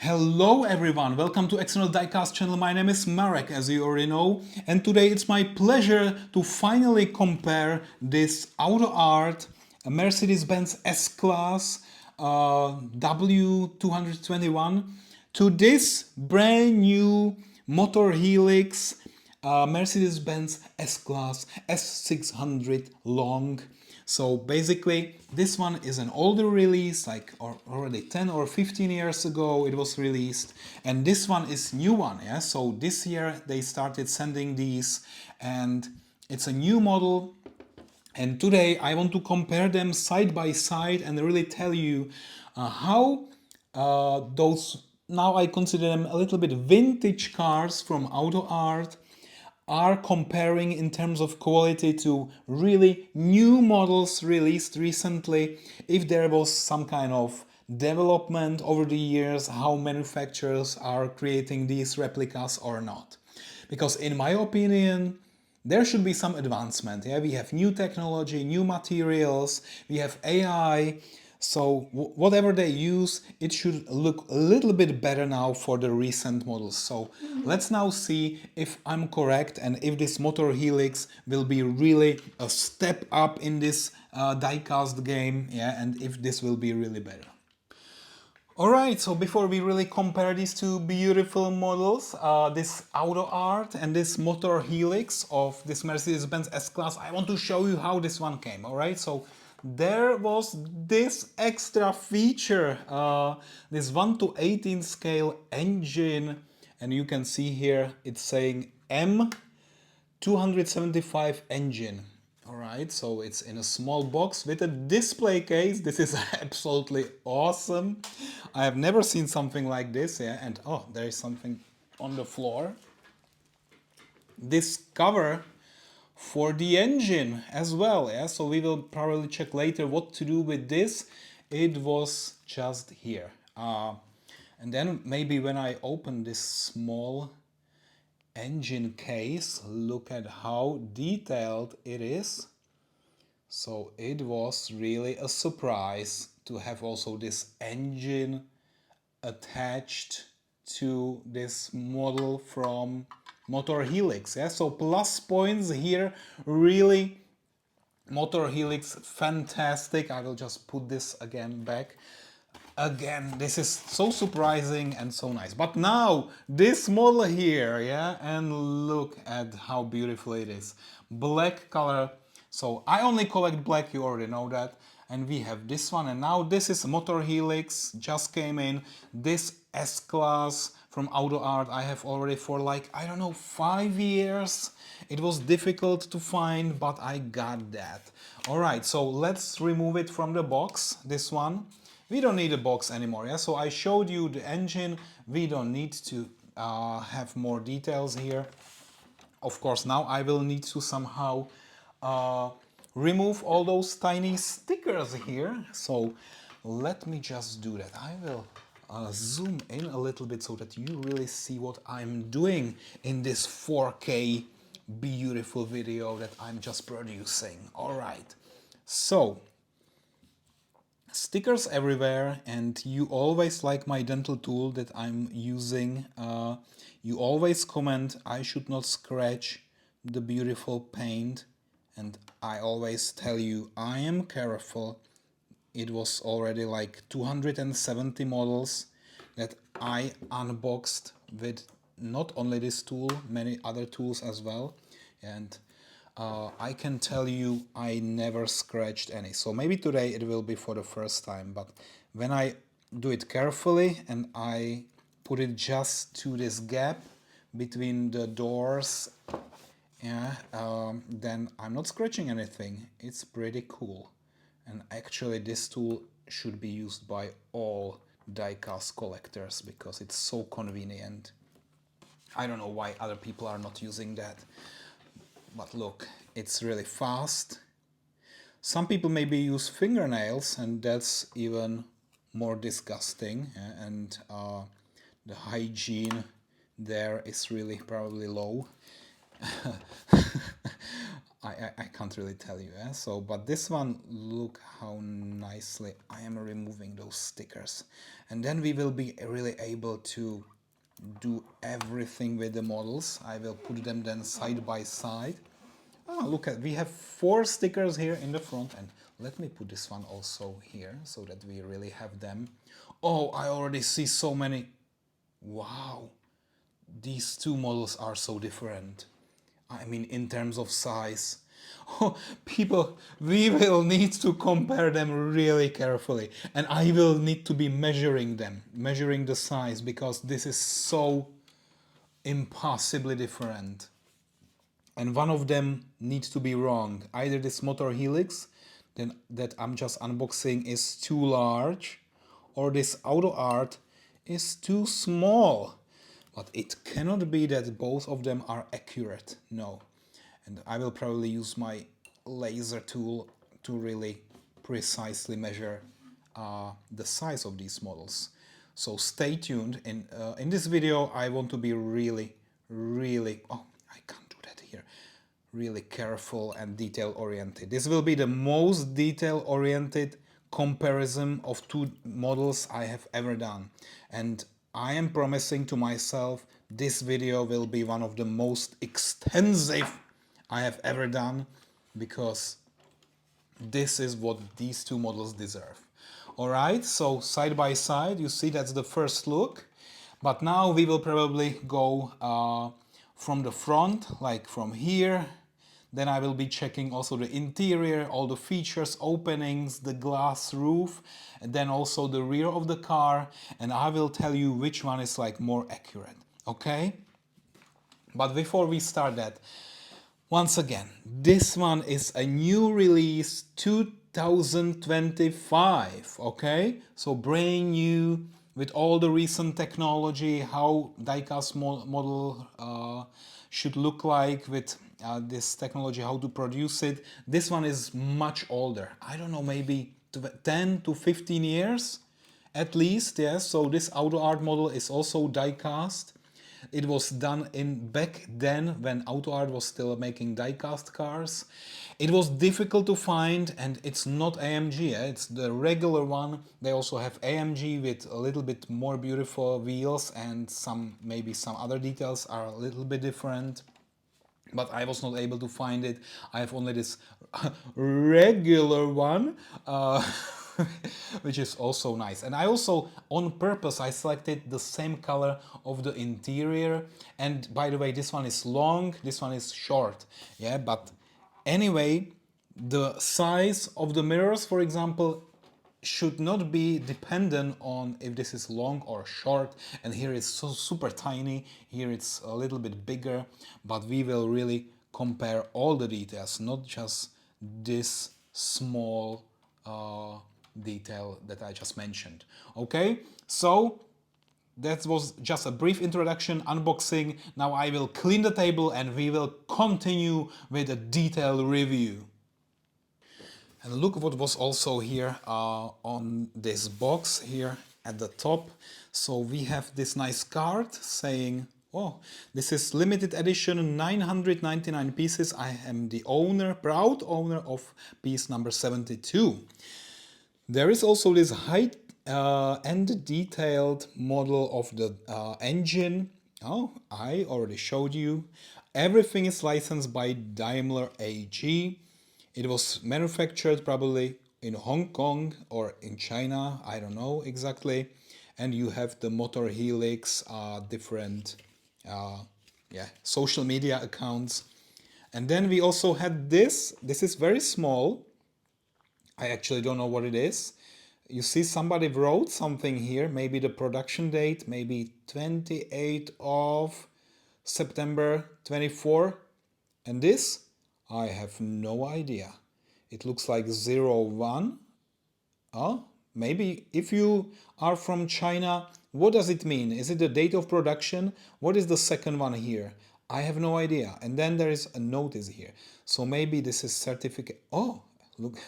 Hello everyone, welcome to External Diecast channel. My name is Marek, as you already know, and today it's my pleasure to finally compare this Autoart Mercedes-Benz S-Class W221 to this brand new Motorhelix Mercedes-Benz S-Class S600 long. So basically this one is an older release, like already 10 or 15 years ago it was released, and this one is new one. Yeah, so this year they started sending these and it's a new model, and today I want to compare them side by side and really tell you how those, now I consider them a little bit vintage cars from Autoart, are comparing in terms of quality to really new models released recently, if there was some kind of development over the years, how manufacturers are creating these replicas or not. Because in my opinion, there should be some advancement. Yeah, we have new technology, new materials, we have AI. So whatever they use, it should look a little bit better now for the recent models. So let's now see if I'm correct and if this Motorhelix will be really a step up in this diecast game, yeah, and if this will be really better. Alright, so before we really compare these two beautiful models, this Autoart and this Motorhelix of this Mercedes-Benz S-Class, I want to show you how this one came. Alright, so there was this extra feature, this 1:18 scale engine, and you can see here it's saying M275 engine. Alright, so it's in a small box with a display case. This is absolutely awesome. I have never seen something like this, yeah, and oh, there is something on the floor. This cover for the engine as well, yeah, so we will probably check later what to do with this. It was just here. And then maybe when I open this small engine case, look at how detailed it is. So it was really a surprise to have also this engine attached to this model from Motorhelix. Yeah, so plus points here, really. Motorhelix, fantastic. I will just put this again back. Again, this is so surprising and so nice. But now this model here, yeah, and look at how beautiful it is. Black color. So I only collect black, you already know that. And we have this one, and now this is Motorhelix, just came in. This S-Class from Autoart I have already for like, I don't know, 5 years. It was difficult to find, but I got that. Alright, so let's remove it from the box, this one. We don't need a box anymore, yeah? So I showed you the engine, we don't need to have more details here. Of course, now I will need to somehow remove all those tiny stickers here. So let me just do that. I will zoom in a little bit so that you really see what I'm doing in this 4K beautiful video that I'm just producing. All right, so stickers everywhere, and you always like my dental tool that I'm using. You always comment I should not scratch the beautiful paint, and I always tell you I am careful. It was already like 270 models that I unboxed with not only this tool, many other tools as well, and I can tell you I never scratched any. So maybe today it will be for the first time, but when I do it carefully and I put it just to this gap between the doors, yeah, then I'm not scratching anything. It's pretty cool. And actually this tool should be used by all diecast collectors because it's so convenient. I don't know why other people are not using that. But look, it's really fast. Some people maybe use fingernails, and that's even more disgusting, and the hygiene there is really probably low. I can't really tell you, eh? So, but this one, look how nicely I am removing those stickers. And then we will be really able to do everything with the models. I will put them then side by side. Oh, look at, we have 4 stickers here in the front, and let me put this one also here so that we really have them. Oh, I already see so many. Wow, these 2 models are so different. I mean, in terms of size. Oh, people, we will need to compare them really carefully. And I will need to be measuring them, measuring the size, because this is so impossibly different. And one of them needs to be wrong. Either this Motorhelix, then that I'm just unboxing, is too large, or this Autoart is too small. But it cannot be that both of them are accurate. No. And I will probably use my laser tool to really precisely measure the size of these models. So stay tuned. In this video, I want to be really, oh, I can't do that here. Really careful and detail-oriented. This will be the most detail-oriented comparison of 2 models I have ever done. And I am promising to myself this video will be one of the most extensive I have ever done, because this is what these 2 models deserve. Alright, so side by side, you see that's the first look. But now we will probably go from the front, like from here. Then I will be checking also the interior, all the features, openings, the glass roof, and then also the rear of the car. And I will tell you which one is like more accurate, okay? But before we start that, once again, this one is a new release 2025, okay? So brand new with all the recent technology, how diecast model should look like with this technology, how to produce it. This one is much older. I don't know, maybe 10 to 15 years at least, yes. So this Autoart model is also diecast. It was done in back then when Autoart was still making diecast cars. It was difficult to find, and it's not AMG, it's the regular one. They also have AMG with a little bit more beautiful wheels, and maybe some other details are a little bit different. But I was not able to find it. I have only this regular one, which is also nice. And I also, on purpose, I selected the same color of the interior. And by the way, this one is long, this one is short. Yeah, but anyway, the size of the mirrors, for example, should not be dependent on if this is long or short. And here it's so super tiny, here it's a little bit bigger, but we will really compare all the details, not just this small detail that I just mentioned. Okay, so that was just a brief introduction, unboxing. Now I will clean the table and we will continue with a detailed review. And look what was also here on this box here at the top. So we have this nice card saying, oh, this is limited edition, 999 pieces. I am the owner, proud owner of piece number 72. There is also this high-end detailed model of the engine. Oh, I already showed you. Everything is licensed by Daimler AG. It was manufactured probably in Hong Kong or in China, I don't know exactly. And you have the Motorhelix, different social media accounts. And then we also had this. This is very small. I actually don't know what it is. You see somebody wrote something here, maybe the production date, maybe 28th of September 24. And this? I have no idea. It looks like 01. Oh, maybe if you are from China, what does it mean? Is it the date of production? What is the second one here? I have no idea. And then there is a notice here. So maybe this is certificate. Oh, look.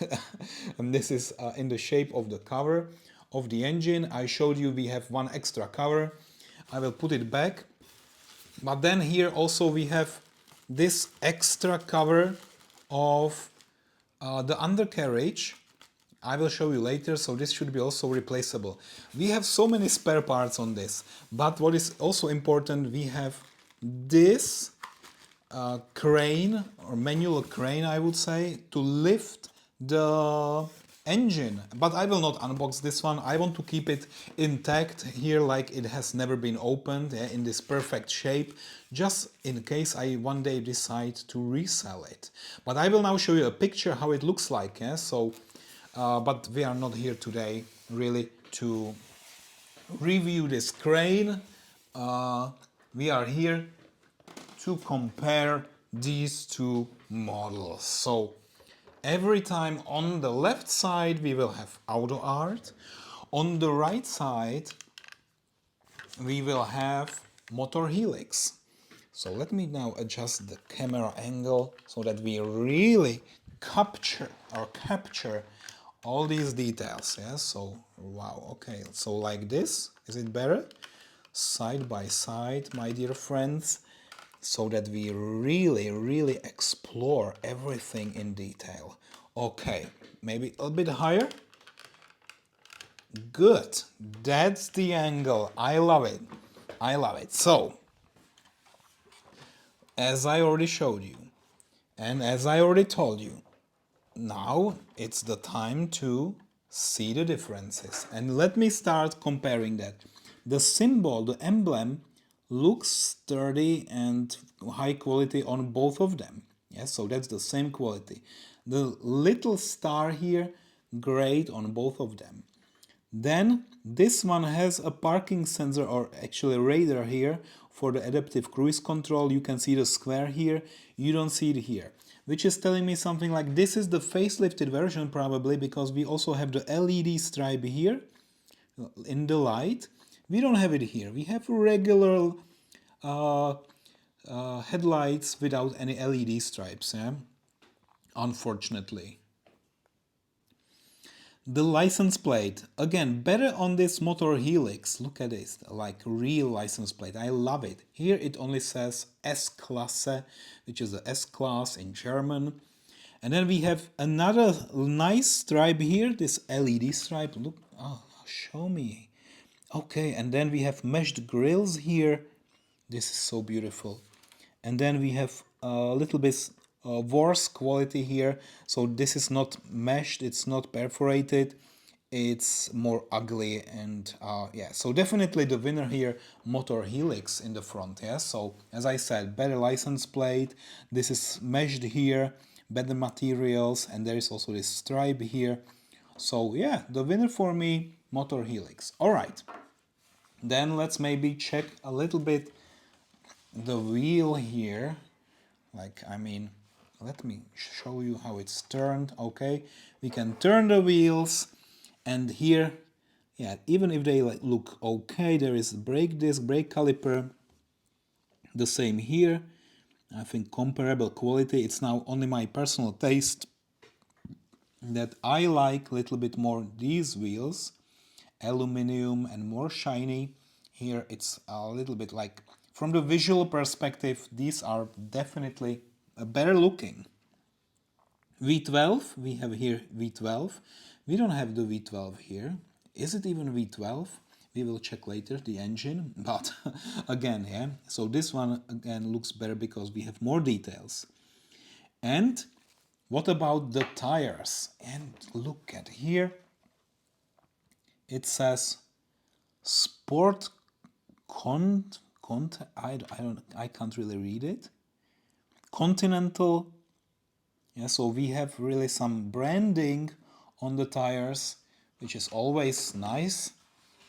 And this is in the shape of the cover of the engine. I showed you we have one extra cover. I will put it back. But then here also we have this extra cover of the undercarriage. I will show you later, so this should be also replaceable. We have so many spare parts on this, but what is also important, we have this crane, or manual crane I would say, to lift the engine. But I will not unbox this one. I want to keep it intact here, like it has never been opened, in this perfect shape, just in case I one day decide to resell it. But I will now show you a picture how it looks like. But we are not here today really to review this crane. We are here to compare these two models. So every time on the left side we will have Autoart, on the right side we will have Motorhelix. So let me now adjust the camera angle so that we really capture all these details. Yeah, so wow, okay, so like this, is it better? Side by side, my dear friends, so that we really explore everything in detail. Okay, maybe a bit higher. Good, that's the angle. I love it. I love it. So, as I already showed you, and as I already told you, now it's the time to see the differences. And let me start comparing that. The symbol, the emblem, looks sturdy and high quality on both of them. Yes, so that's the same quality. The little star here, great on both of them. Then this one has a parking sensor, or actually radar here, for the adaptive cruise control. You can see the square here, you don't see it here, which is telling me something like this is the facelifted version probably, because we also have the LED stripe here in the light. We don't have it here. We have regular headlights without any LED stripes, yeah? Unfortunately. The license plate, again, better on this Motorhelix. Look at this, like real license plate. I love it. Here it only says S-Klasse, which is the S-Class in German. And then we have another nice stripe here, this LED stripe. Look, oh, show me. Okay, and then we have meshed grills here. This is so beautiful. And then we have a little bit worse quality here. So this is not meshed, it's not perforated, it's more ugly. And yeah, so definitely the winner here, Motorhelix in the front. Yeah, so as I said, better license plate, this is meshed here, better materials, and there is also this stripe here. So yeah, the winner for me, Motorhelix. All right, then let's maybe check a little bit the wheel here. Like, I mean, let me show you how it's turned. Okay, we can turn the wheels, and here, yeah, even if they like look okay, there is brake disc, brake caliper, the same here. I think comparable quality. It's now only my personal taste that I like a little bit more these wheels, aluminum and more shiny. Here it's a little bit like, from the visual perspective, these are definitely better looking. V12, we have here V12. We don't have the V12 here. Is it even V12? We will check later the engine, but again, yeah. So this one again looks better because we have more details. And what about the tires? And look at here. It says Sport I can't really read it. Continental. Yeah, so we have really some branding on the tires, which is always nice.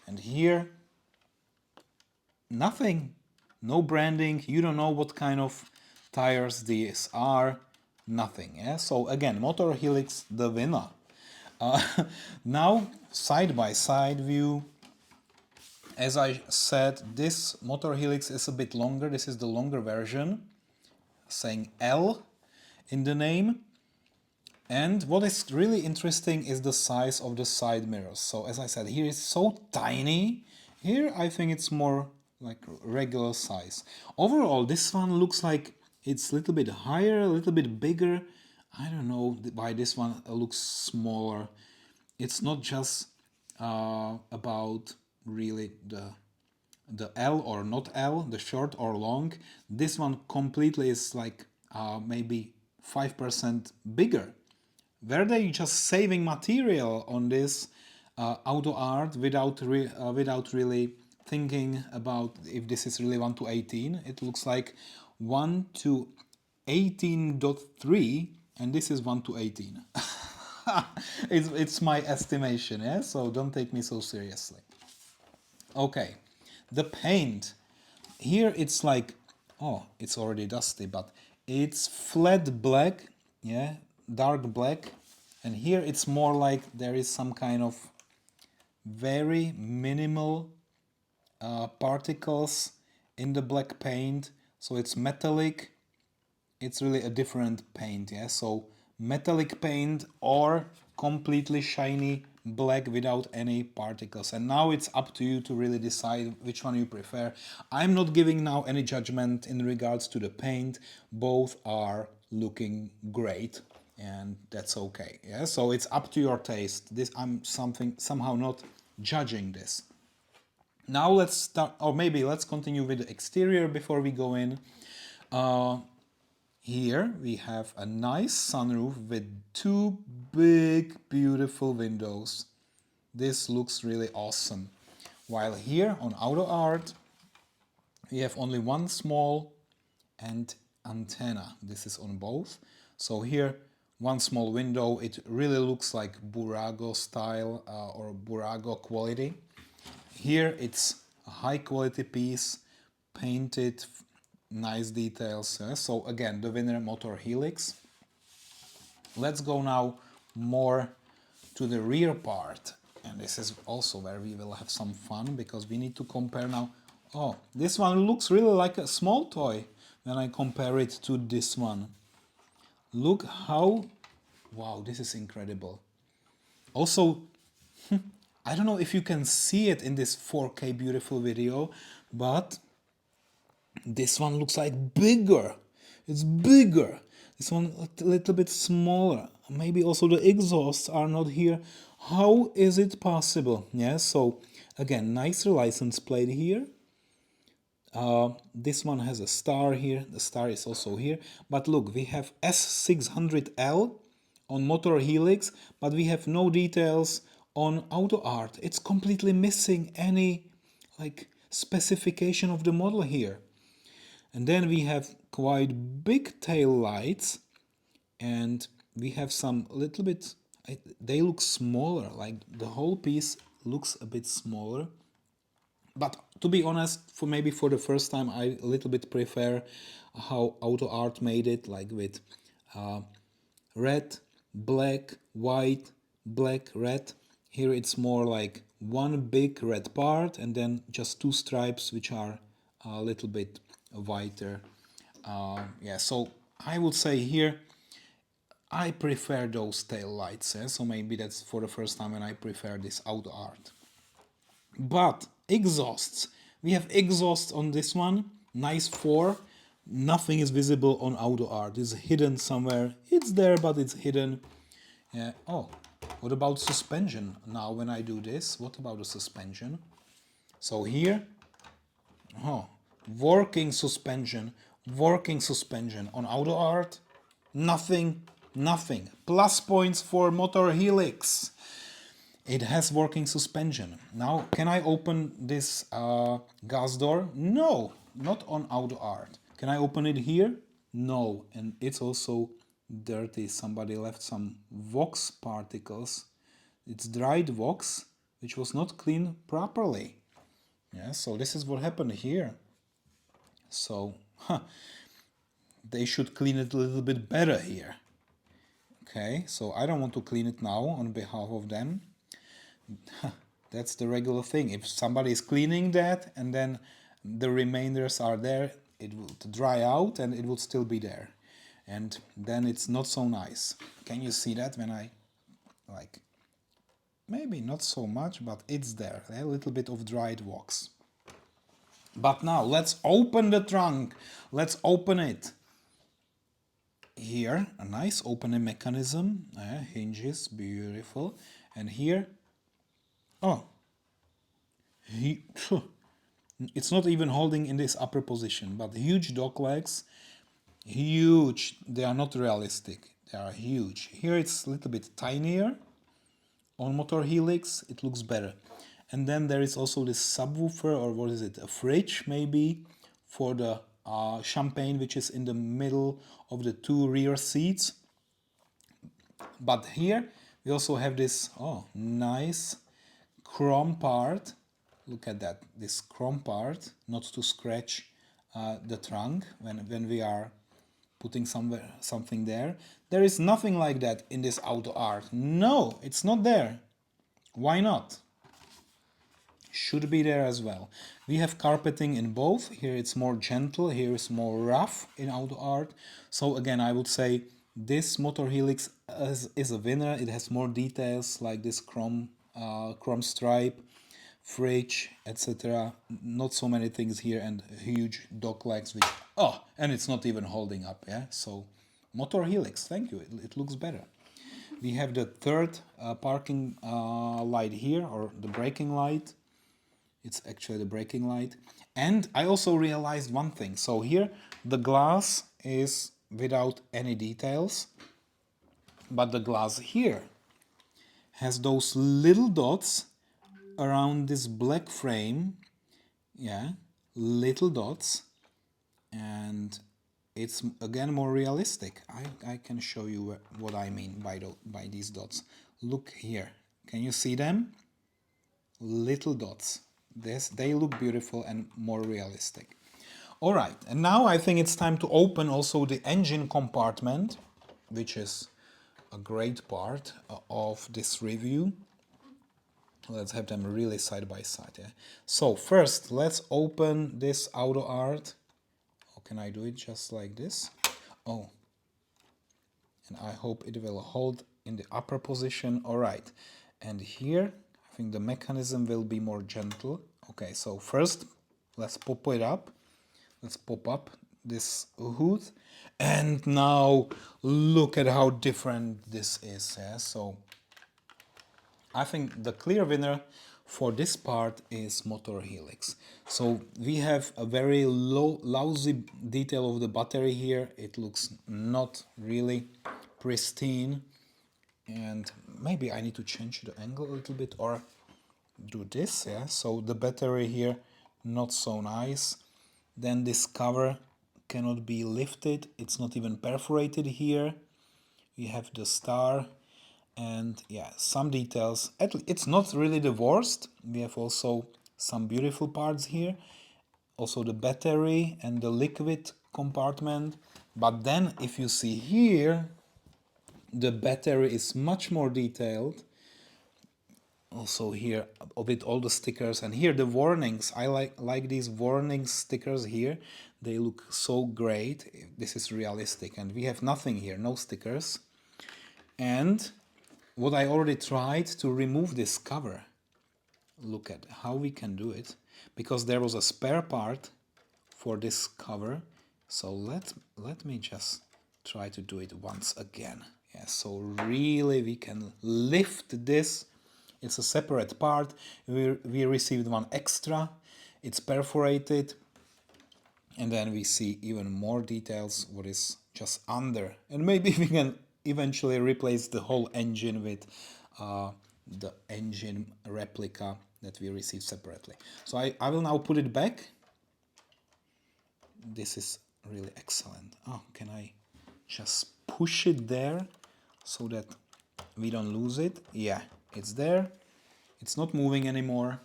And here, nothing. No branding. You don't know what kind of tires these are. Nothing. Yeah. So again, Motorhelix the winner. Now, side by side view. As I said, this Motorhelix is a bit longer. This is the longer version, saying L in the name. And what is really interesting is the size of the side mirrors. So as I said, here it's so tiny. Here I think it's more like regular size. Overall, this one looks like it's a little bit higher, a little bit bigger. I don't know why this one looks smaller. It's not just about really the L or not L, the short or long. This one completely is like maybe 5% bigger. Were they just saving material on this Autoart without really thinking about if this is really 1 to 18? It looks like 1 to 18.3 and this is 1 to 18. It's my estimation, yeah? So don't take me so seriously. Okay, the paint. Here it's like, oh, it's already dusty, but it's flat black, yeah, dark black. And here it's more like there is some kind of very minimal particles in the black paint. So it's metallic. It's really a different paint, yeah. So metallic paint or completely shiny black without any particles. And now it's up to you to really decide which one you prefer. I'm not giving now any judgment in regards to the paint. Both are looking great and that's okay, yeah. So it's up to your taste. This I'm somehow not judging this. Now let's start, or maybe let's continue with the exterior before we go in. Here we have a nice sunroof with two big beautiful windows. This looks really awesome. While here on Autoart we have only one small and antenna. This is on both. So here one small window. It really looks like Burago style or Burago quality. Here it's a high quality piece, painted, nice details. So again, the winner Motorhelix. Let's go now more to the rear part. And this is also where we will have some fun because we need to compare now. Oh, this one looks really like a small toy when I compare it to this one. Look how, wow, this is incredible. Also, I don't know if you can see it in this 4K beautiful video, but this one looks like bigger. It's bigger. This one a little bit smaller. Maybe also the exhausts are not here. How is it possible? Yeah, so again, nicer license plate here. This one has a star here. The star is also here. But look, we have S600L on Motorhelix, but we have no details on Autoart. It's completely missing any like specification of the model here. And then we have quite big tail lights and we have some little bit, they look smaller, like the whole piece looks a bit smaller. But to be honest, maybe for the first time, I a little bit prefer how Autoart made it, like with red, black, white, black, red. Here it's more like one big red part and then just two stripes which are a little bit whiter. Yeah, so I would say here I prefer those tail lights, so maybe that's for the first time when I prefer this Autoart. But exhausts, we have exhausts on this one, nice 4. Nothing is visible on Autoart. It's hidden somewhere. It's there, but it's hidden. Yeah. Oh, what about suspension? Now when I do this, what about the suspension? So here, oh, working suspension on Autoart. Nothing. Plus points for Motorhelix. It has working suspension. Now, can I open this gas door? No, not on Autoart. Can I open it here? No, and it's also dirty. Somebody left some wax particles. It's dried wax, which was not cleaned properly. Yeah, so this is what happened here. So, they should clean it a little bit better here. Okay, so I don't want to clean it now on behalf of them. That's the regular thing. If somebody is cleaning that and then the remainders are there, it will dry out and it will still be there. And then it's not so nice. Can you see that when I, like, maybe not so much, but it's there. A little bit of dried wax. But now let's open the trunk. Let's open it. here a nice opening mechanism, hinges, beautiful. And here, oh, it's not even holding in this upper position, but huge dock legs, huge. They are not realistic, they are huge. Here it's a little bit tinier. On Motorhelix it looks better. And then there is also this subwoofer, or what is it, a fridge maybe, for the champagne, which is in the middle of the two rear seats. But here we also have this, oh, nice chrome part. Look at that, this chrome part, not to scratch the trunk when we are putting something there. There is nothing like that in this Autoart. No, it's not there. Why not? Should be there as well. We have carpeting in both. Here it's more gentle, here is more rough in Autoart. So again, I would say this Motorhelix is a winner. It has more details like this chrome stripe, fridge, etc. Not so many things here, and huge dock legs, which, oh, and it's not even holding up, yeah. So Motorhelix, thank you, it looks better. We have the third parking light here, or the braking light. It's actually the braking light. And I also realized one thing. So here the glass is without any details, but the glass here has those little dots around this black frame. Yeah, little dots, and it's again more realistic. I can show you what I mean by these dots. Look here, can you see them? Little dots. They look beautiful and more realistic. All right, and now I think it's time to open also the engine compartment, which is a great part of this review. Let's have them really side by side. Yeah? So first, let's open this Autoart. How can I do it just like this? Oh, and I hope it will hold in the upper position. All right, and here I think the mechanism will be more gentle. Okay, so first let's pop it up. Let's pop up this hood, and now look at how different this is. Yeah? So I think the clear winner for this part is Motorhelix. So we have a very lousy detail of the battery here. It looks not really pristine, and maybe I need to change the angle a little bit or do this. Yeah, so the battery here not so nice. Then this cover cannot be lifted, it's not even perforated here. We have the star, and yeah, some details. It's not really the worst. We have also some beautiful parts here, also the battery and the liquid compartment. But then if you see here, the battery is much more detailed. Also here with all the stickers, and here the warnings. I like these warning stickers here. They look so great. This is realistic, and we have nothing here, no stickers. And what I already tried to remove this cover. Look at how we can do it, because there was a spare part for this cover. So let me just try to do it once again. Yeah, so really we can lift this. It's a separate part. We received one extra. It's perforated. And then we see even more details what is just under. And maybe we can eventually replace the whole engine with the engine replica that we received separately. So I will now put it back. This is really excellent. Oh, can I just push it there so that we don't lose it? Yeah, it's there. It's not moving anymore.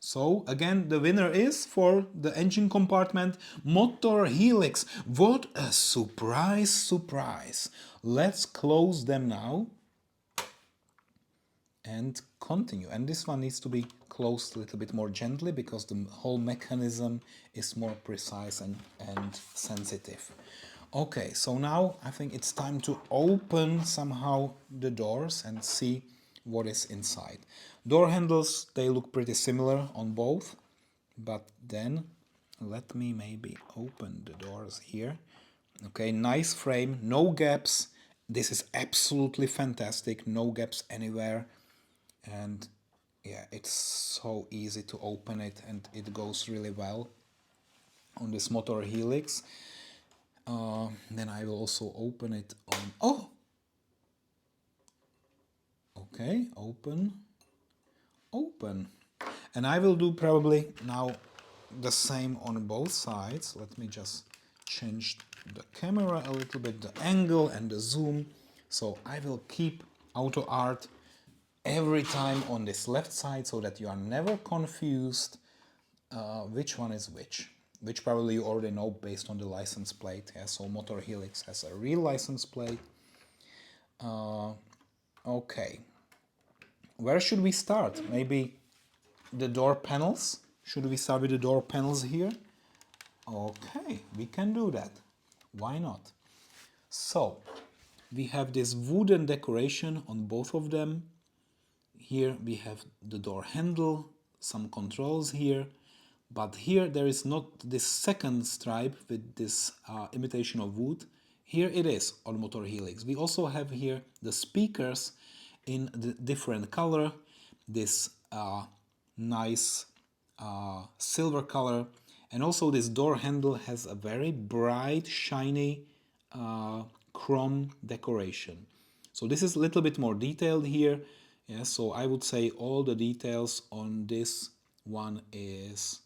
So again, the winner is, for the engine compartment, Motorhelix. What a surprise, surprise. Let's close them now and continue. And this one needs to be closed a little bit more gently, because the whole mechanism is more precise and sensitive. Okay, so now I think it's time to open somehow the doors and see what is inside. Door handles, they look pretty similar on both, but then let me maybe open the doors here. Okay, nice frame, no gaps. This is absolutely fantastic, no gaps anywhere. And yeah, it's so easy to open it and it goes really well on this Motorhelix. Then I will also open it on, oh, okay, open, open. And I will do probably now the same on both sides. Let me just change the camera a little bit, the angle and the zoom. So I will keep Autoart every time on this left side so that you are never confused which one is which probably you already know based on the license plate. Yeah, so Motorhelix has a real license plate. Okay, where should we start? Maybe the door panels? Should we start with the door panels here? Okay, we can do that. Why not? So, we have this wooden decoration on both of them. Here we have the door handle, some controls here, but here there is not this second stripe with this imitation of wood. Here it is on Motorhelix. We also have here the speakers in the different color, this nice silver color, and also this door handle has a very bright, shiny chrome decoration. So this is a little bit more detailed here. Yeah, so I would say all the details on this one is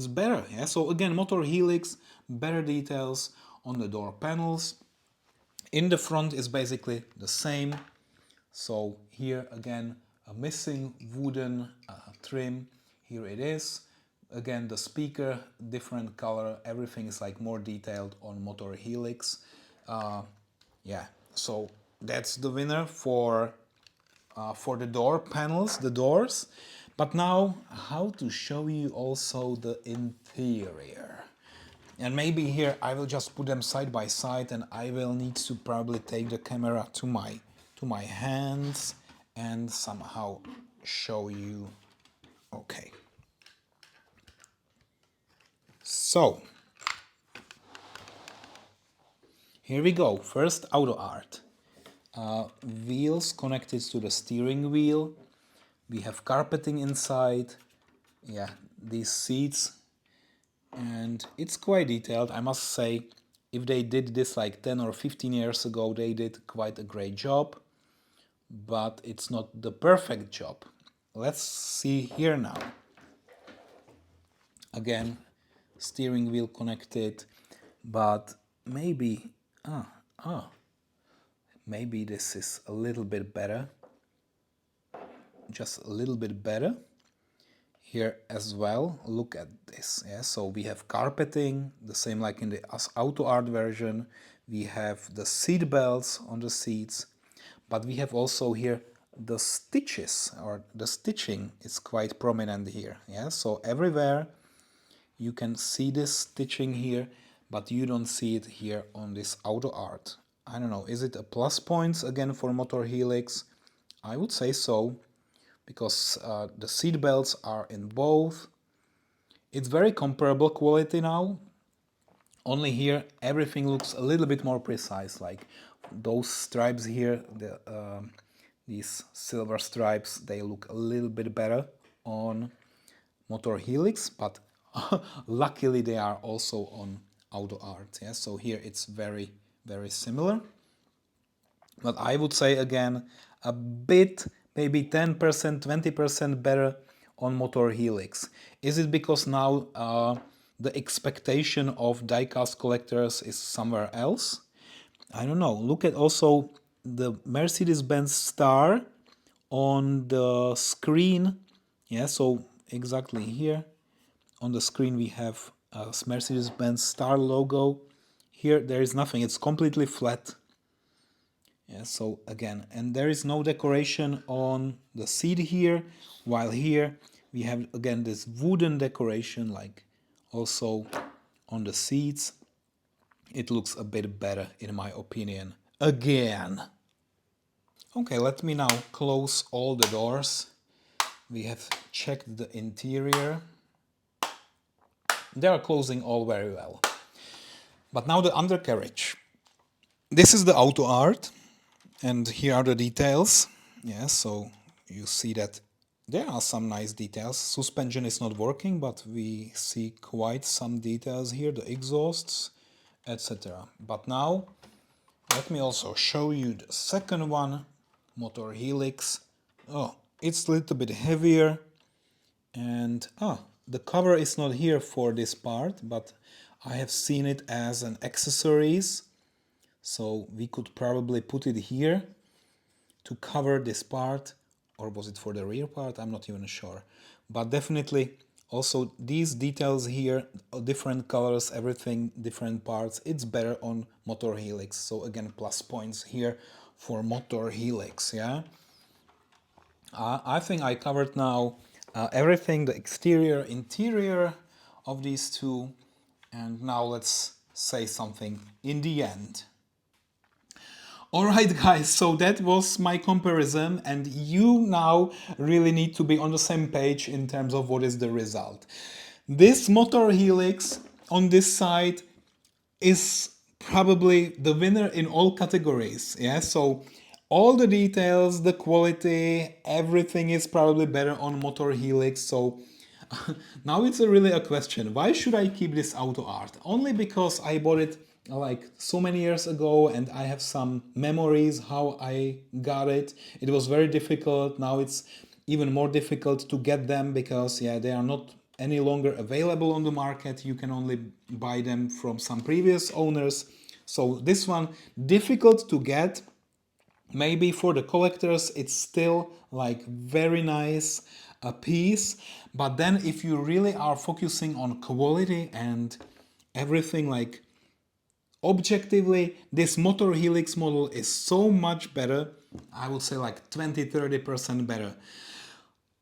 better. Yeah, so again, Motorhelix, better details on the door panels. In the front is basically the same. So here again, a missing wooden trim. Here it is. Again, the speaker, different color. Everything is like more detailed on Motorhelix. Yeah, so that's the winner for the door panels, the doors. But now, how to show you also the interior. And maybe here I will just put them side by side and I will need to probably take the camera to my hands and somehow show you. Okay. So, here we go. First, Autoart. Wheels connected to the steering wheel. We have carpeting inside. Yeah, these seats. And it's quite detailed, I must say. If they did this like 10 or 15 years ago, they did quite a great job. But it's not the perfect job. Let's see here now. Again, steering wheel connected, but maybe, maybe this is a little bit better. Just a little bit better. Here as well, look at this. Yeah, so we have carpeting, the same like in the Autoart version. We have the seat belts on the seats, but we have also here the stitches, or the stitching is quite prominent here. Yeah, so everywhere you can see this stitching here, but you don't see it here on this Autoart. I don't know, is it a plus points again for Motorhelix? I would say so, because the seat belts are in both. It's very comparable quality now. Only here everything looks a little bit more precise, like those stripes here, these silver stripes, they look a little bit better on Motorhelix, but luckily they are also on Autoart. Yeah? So here it's very, very similar. But I would say again, a bit, maybe 10%, 20% better on Motorhelix. Is it because now the expectation of diecast collectors is somewhere else? I don't know. Look at also the Mercedes-Benz star on the screen. Yeah, so exactly here on the screen we have a Mercedes-Benz star logo. Here there is nothing. It's completely flat. Yeah, so again, and there is no decoration on the seat here, while here we have again this wooden decoration, like also on the seats. It looks a bit better in my opinion, again. Okay, let me now close all the doors. We have checked the interior. They are closing all very well. But now the undercarriage. This is the Autoart, and here are the details. Yeah, so you see that there are some nice details. Suspension is not working, but we see quite some details here, the exhausts, etc. But now, let me also show you the second one, Motorhelix. Oh, it's a little bit heavier, and the cover is not here for this part, but I have seen it as an accessories, so we could probably put it here to cover this part, or was it for the rear part? I'm not even sure. But definitely also these details here, different colors, everything, different parts, it's better on Motorhelix. So again, plus points here for Motorhelix, yeah? I think I covered now everything, the exterior, interior of these two. And now let's say something in the end. Alright guys, so that was my comparison, and you now really need to be on the same page in terms of what is the result. This Motorhelix on this side is probably the winner in all categories, yeah, so all the details, the quality, everything is probably better on Motorhelix. So now it's really a question, why should I keep this Autoart? Only because I bought it like so many years ago and I have some memories how I got it. It was very difficult. Now it's even more difficult to get them because yeah, they are not any longer available on the market. You can only buy them from some previous owners. So this one difficult to get. Maybe for the collectors it's still like very nice a piece, but then if you really are focusing on quality and everything, like objectively, this Motorhelix model is so much better. I would say like 20-30% better.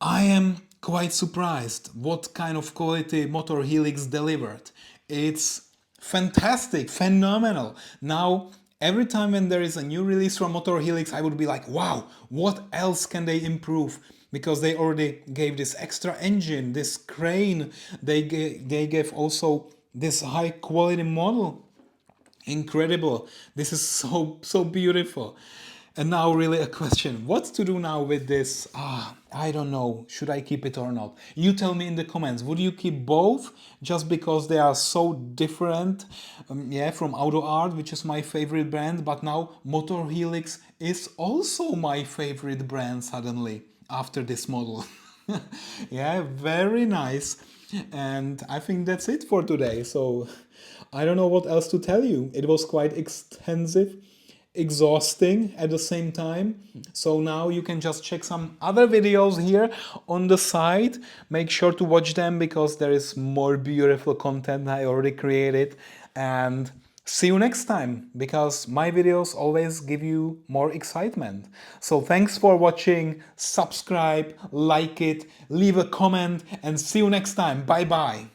I am quite surprised what kind of quality Motorhelix delivered. It's fantastic, phenomenal. Now, every time when there is a new release from Motorhelix, I would be like, wow, what else can they improve? Because they already gave this extra engine, this crane, they gave also this high quality model. Incredible. This is so beautiful. And now really a question, what to do now with this? I don't know, should I keep it or not? You tell me in the comments, would you keep both just because they are so different? Yeah, from Autoart, which is my favorite brand, but now Motorhelix is also my favorite brand suddenly after this model. Yeah, very nice. And I think that's it for today. So I don't know what else to tell you. It was quite extensive, exhausting at the same time. So now you can just check some other videos here on the side. Make sure to watch them because there is more beautiful content I already created. And see you next time, because my videos always give you more excitement. So thanks for watching, subscribe, like it, leave a comment, and see you next time. Bye bye.